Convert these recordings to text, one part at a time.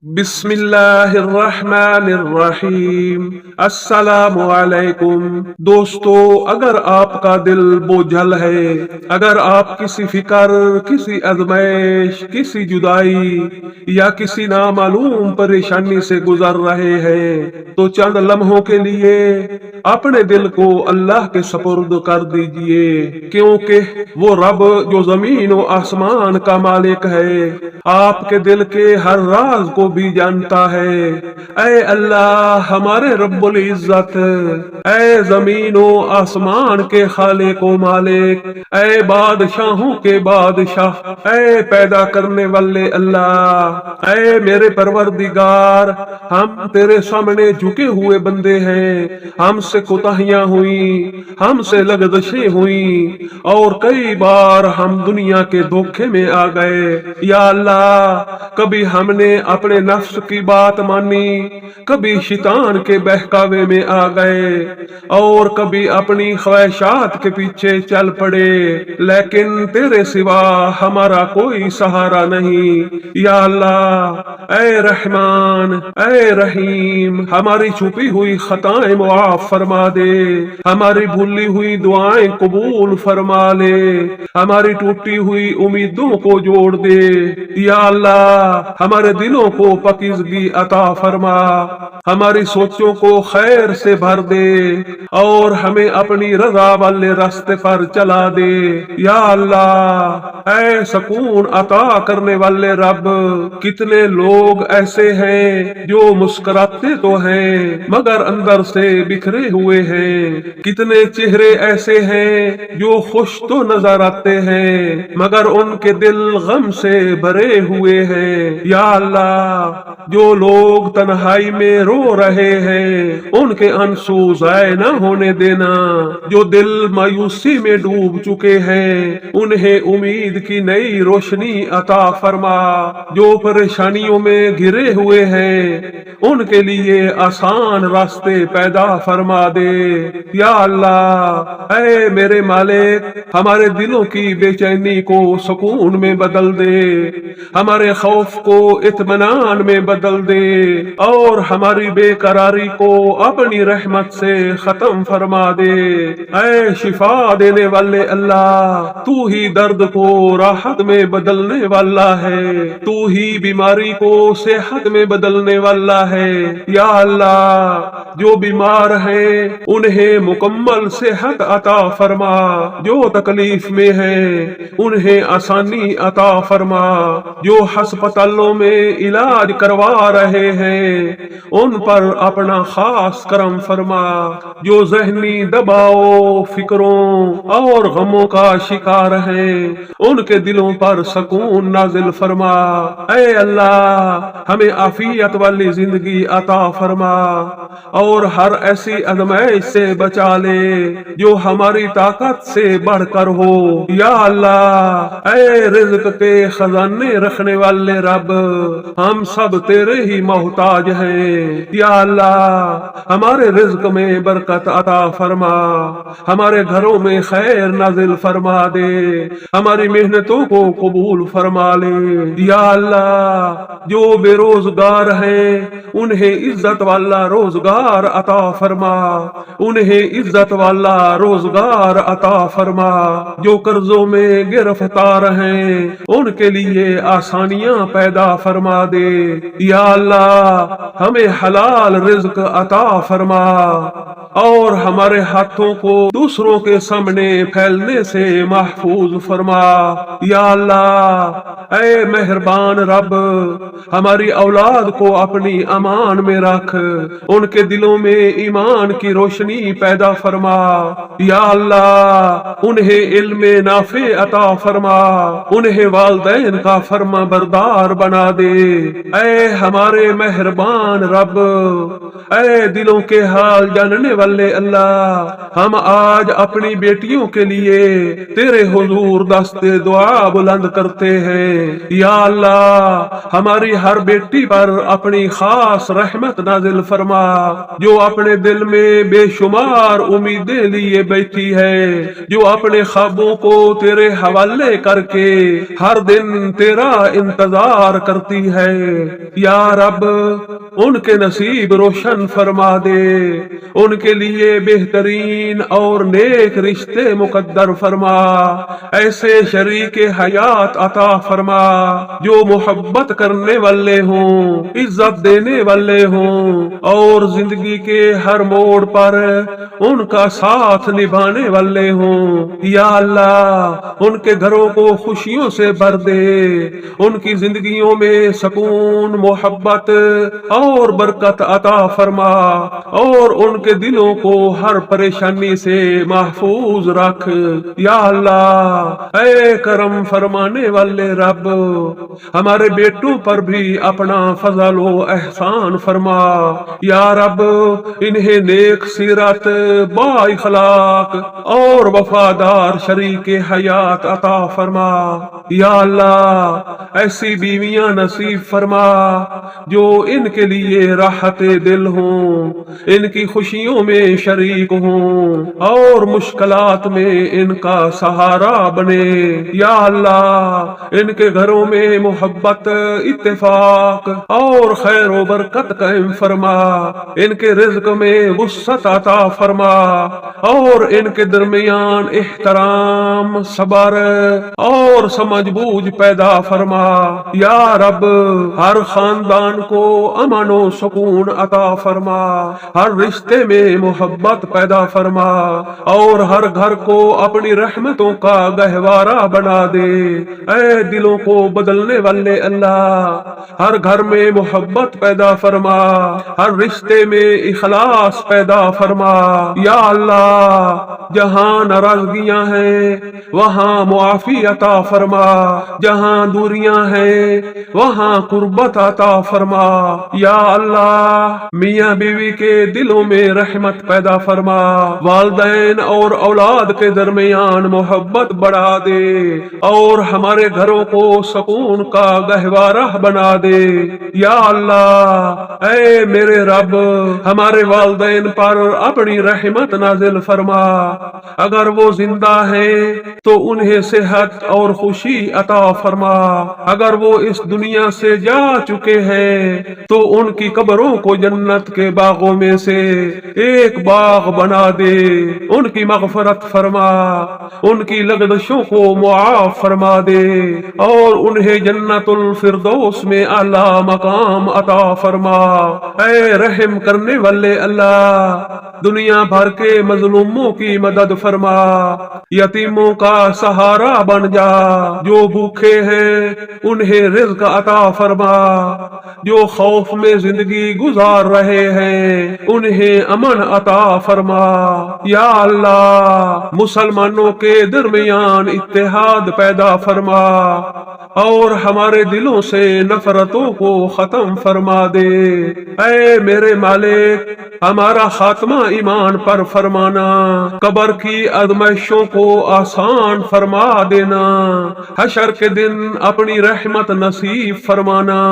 بسم اللہ الرحمن الرحیم۔ السلام علیکم دوستو، اگر آپ کا دل بوجھل ہے، اگر آپ کسی فکر، کسی ازمائش، کسی جدائی یا کسی نامعلوم پریشانی سے گزر رہے ہیں تو چند لمحوں کے لیے اپنے دل کو اللہ کے سپرد کر دیجئے، کیونکہ وہ رب جو زمین و آسمان کا مالک ہے آپ کے دل کے ہر راز کو بھی جانتا ہے۔ اے اللہ ہمارے رب العزت، اے زمین و آسمان کے خالق و مالک، اے بادشاہوں کے بادشاہ، اے پیدا کرنے والے اللہ، اے میرے پروردگار، ہم تیرے سامنے جھکے ہوئے بندے ہیں، ہم سے کوتاہیاں ہوئیں، ہم سے لغزشیں ہوئیں، اور کئی بار ہم دنیا کے دھوکے میں آ گئے۔ یا اللہ، کبھی ہم نے اپنے نفس کی بات مانی، کبھی شیطان کے بہکاوے میں آ گئے، اور کبھی اپنی خواہشات کے پیچھے چل پڑے، لیکن تیرے سوا ہمارا کوئی سہارا نہیں۔ یا اللہ، اے رحمان، اے رحیم، ہماری چھپی ہوئی خطائیں معاف فرما دے، ہماری بھولی ہوئی دعائیں قبول فرما لے، ہماری ٹوٹی ہوئی امیدوں کو جوڑ دے۔ یا اللہ، ہمارے دلوں کو پاکیزگی عطا فرما، ہماری سوچوں کو خیر سے بھر دے، اور ہمیں اپنی رضا والے راستے پر چلا دے۔ یا اللہ، اے سکون عطا کرنے والے رب، کتنے لوگ ایسے ہیں جو مسکراتے تو ہیں مگر اندر سے بکھرے ہوئے ہیں، کتنے چہرے ایسے ہیں جو خوش تو نظر آتے ہیں مگر ان کے دل غم سے بھرے ہوئے ہیں۔ یا اللہ، جو لوگ تنہائی میں رو رہے ہیں ان کے آنسو ضائع نہ ہونے دینا، جو دل مایوسی میں ڈوب چکے ہیں انہیں امید کی نئی روشنی عطا فرما، جو پریشانیوں میں گھرے ہوئے ہیں ان کے لیے آسان راستے پیدا فرما دے۔ یا اللہ، اے میرے مالک، ہمارے دلوں کی بے چینی کو سکون میں بدل دے، ہمارے خوف کو اطمینان میں بدل دے، اور ہماری بے قراری کو اپنی رحمت سے ختم فرما دے۔ اے شفا دینے والے اللہ، تو ہی درد کو راحت میں بدلنے والا ہے، تو ہی بیماری کو صحت میں بدلنے والا ہے۔ یا اللہ، جو بیمار ہیں انہیں مکمل صحت عطا فرما، جو تکلیف میں ہیں انہیں آسانی عطا فرما، جو ہسپتالوں میں علاج کروا رہے ہیں ان پر اپنا خاص کرم فرما، جو ذہنی دباؤ، فکروں اور غموں کا شکار ہیں ان کے دلوں پر سکون نازل فرما۔ اے اللہ، ہمیں عافیت والی زندگی عطا فرما، اور ہر ایسی آزمائش سے بچا لے جو ہماری طاقت سے بڑھ کر ہو۔ یا اللہ، اے رزق کے خزانے رکھنے والے رب، ہم سب تیرے ہی محتاج ہیں۔ یا اللہ، ہمارے رزق میں برکت عطا فرما، ہمارے گھروں میں خیر نازل فرما دے، ہماری محنتوں کو قبول فرما لے۔ یا اللہ، جو بے روزگار ہیں انہیں عزت والا روزگار عطا فرما، انہیں عزت والا روزگار عطا فرما، جو قرضوں میں گرفتار ہیں ان کے لیے آسانیاں پیدا فرما دے۔ یا اللہ، ہمیں حلال رزق عطا فرما، اور ہمارے ہاتھوں کو دوسروں کے سامنے پھیلنے سے محفوظ فرما۔ یا اللہ، اے مہربان رب، ہماری اولاد کو اپنی امان میں رکھ، ان کے دلوں میں ایمان کی روشنی پیدا فرما۔ یا اللہ، انہیں علم نافع عطا فرما، انہیں والدین کا فرما بردار بنا دے۔ اے ہمارے مہربان رب، اے دلوں کے حال جاننے والے اللہ، ہم آج اپنی بیٹیوں کے لیے تیرے حضور دستے دعا بلند کرتے ہیں۔ یا اللہ ہماری ہر بیٹی پر اپنی خاص رحمت نازل فرما، جو اپنے دل میں بے شمار امیدیں لیے بیٹھی ہے، جو اپنے خوابوں کو تیرے حوالے کر کے ہر دن تیرا انتظار کرتی ہے۔ یا رب ان کے نصیب روشن فرما دے، ان کے لیے بہترین اور نیک رشتے مقدر فرما، ایسے شریک حیات عطا فرما جو محبت کرنے والے ہوں، عزت دینے والے ہوں اور زندگی کے ہر موڑ پر ان کا ساتھ نبھانے والے ہوں۔ یا اللہ ان کے گھروں کو خوشیوں سے بھر دے، ان کی زندگیوں میں سکون، محبت اور برکت عطا فرما، اور ان کے دلوں کو ہر پریشانی سے محفوظ رکھ۔ یا اللہ اے کرم فرمانے والے رب، ہمارے بیٹوں پر بھی اپنا فضل و احسان فرما۔ یا رب انہیں نیک سیرت، با اخلاق اور وفادار شریک حیات عطا فرما۔ یا اللہ ایسی بیویاں نصیب فرما جو ان کے لیے راحت دل ہوں، ان کی خوشیوں میں شریک ہوں اور مشکلات میں ان کا سہارا بنے۔ یا اللہ ان کے گھروں میں محبت، اتفاق اور خیر و برکت قائم فرما، ان کے رزق میں وسعت عطا فرما اور ان کے درمیان احترام، صبر اور سمجھ بوجھ پیدا فرما۔ یا رب ہر خاندان کو امن و سکون عطا فرما، ہر رشتے میں محبت پیدا فرما اور ہر گھر کو اپنی رحمتوں کا گہوارہ بنا دے۔ اے دلوں کو بدلنے والے اللہ، ہر گھر میں محبت پیدا فرما، ہر رشتے میں اخلاص پیدا فرما۔ یا اللہ جہاں ناراضگیاں ہیں وہاں معافی عطا فرما، جہاں دوریاں ہیں وہاں قربت عطا فرما۔ یا اللہ میاں بیوی کے دلوں میں رحمت پیدا فرما، والدین اور اولاد کے درمیان محبت بڑھا دے اور ہمارے گھروں کو سکون کا گہوارہ بنا دے۔ یا اللہ اے میرے رب ہمارے والدین پر اپنی رحمت نازل فرما، اگر وہ زندہ ہیں تو انہیں صحت اور خوشی عطا فرما، اگر وہ اس دنیا سے جا چکے ہیں تو ان کی قبروں کو جنت کے باغوں میں سے ایک باغ بنا دے، ان کی مغفرت فرما، ان کی لغزشوں کو معاف فرما دے اور انہیں جنت الفردوس میں اعلی مقام عطا فرما۔ اے رحم کرنے والے اللہ دنیا بھر کے مظلوموں کی مدد فرما، یتیموں کا سہارا بن جا، جو بھوکے ہیں انہیں رزق عطا فرما، جو خوف میں زندگی گزار رہے ہیں انہیں امن عطا فرما۔ یا اللہ مسلمانوں کے درمیان اتحاد پیدا فرما اور ہمارے دلوں سے نفرتوں کو ختم فرما دے۔ اے میرے مالک ہمارا خاتمہ ایمان پر فرمانا، قبر کی آزمائشوں کو آسان فرما دینا، حشر کے دن اپنی رحمت نصیب فرمانا۔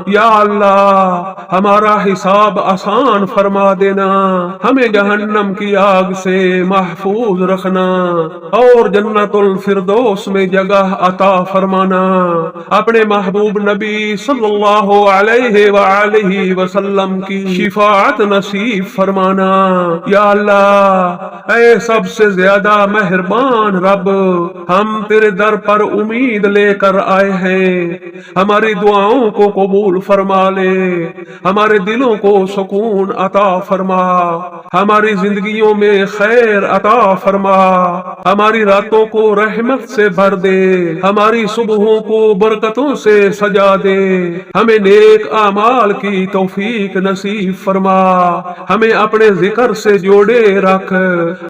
یا اللہ ہمارا حساب آسان فرما دینا، ہمیں جہنم کی آگ سے محفوظ رکھنا اور جنت الفردوس میں جگہ عطا فرمانا، اپنے محبوب نبی صلی اللہ علیہ وآلہ وسلم کی شفاعت نصیب فرمانا۔ یا اللہ اے سب سے زیادہ مہربان رب ہم تیرے در پر امید لے کر آئے ہیں، ہماری دعاؤں کو قبول فرما لے، ہمارے دلوں کو سکون عطا فرما، ہماری زندگیوں میں خیر عطا فرما، ہماری راتوں کو رحمت سے بھر دے، ہماری صبحوں کو برکتوں سے سجا دے، ہمیں نیک اعمال کی توفیق نصیب فرما، ہمیں اپنے ذکر سے جوڑے رکھ،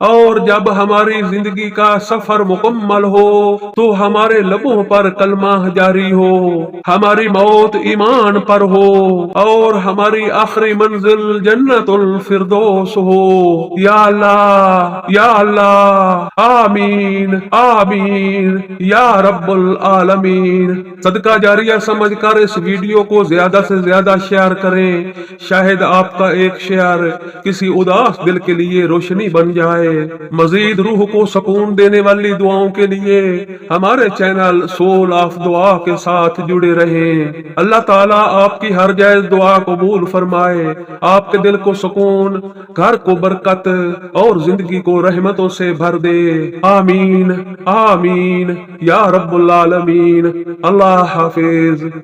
اور جب ہماری زندگی کا سفر مکمل ہو تو ہمارے لبوں پر کلمہ جاری ہو، ہماری موت ایمان پر ہو اور اور ہماری آخری منزل جنت الفردوس ہو۔ یا اللہ یا اللہ، آمین آمین یا رب العالمین۔ صدقہ جاریہ سمجھ کر اس ویڈیو کو زیادہ سے زیادہ شیئر کریں، شاید آپ کا ایک شیئر کسی اداس دل کے لیے روشنی بن جائے۔ مزید روح کو سکون دینے والی دعاؤں کے لیے ہمارے چینل سول آف دعا کے ساتھ جڑے رہیں۔ اللہ تعالیٰ آپ کی ہر جائز دعا قبول فرمائے، آپ کے دل کو سکون، گھر کو برکت اور زندگی کو رحمتوں سے بھر دے۔ آمین آمین یا رب العالمین۔ اللہ حافظ۔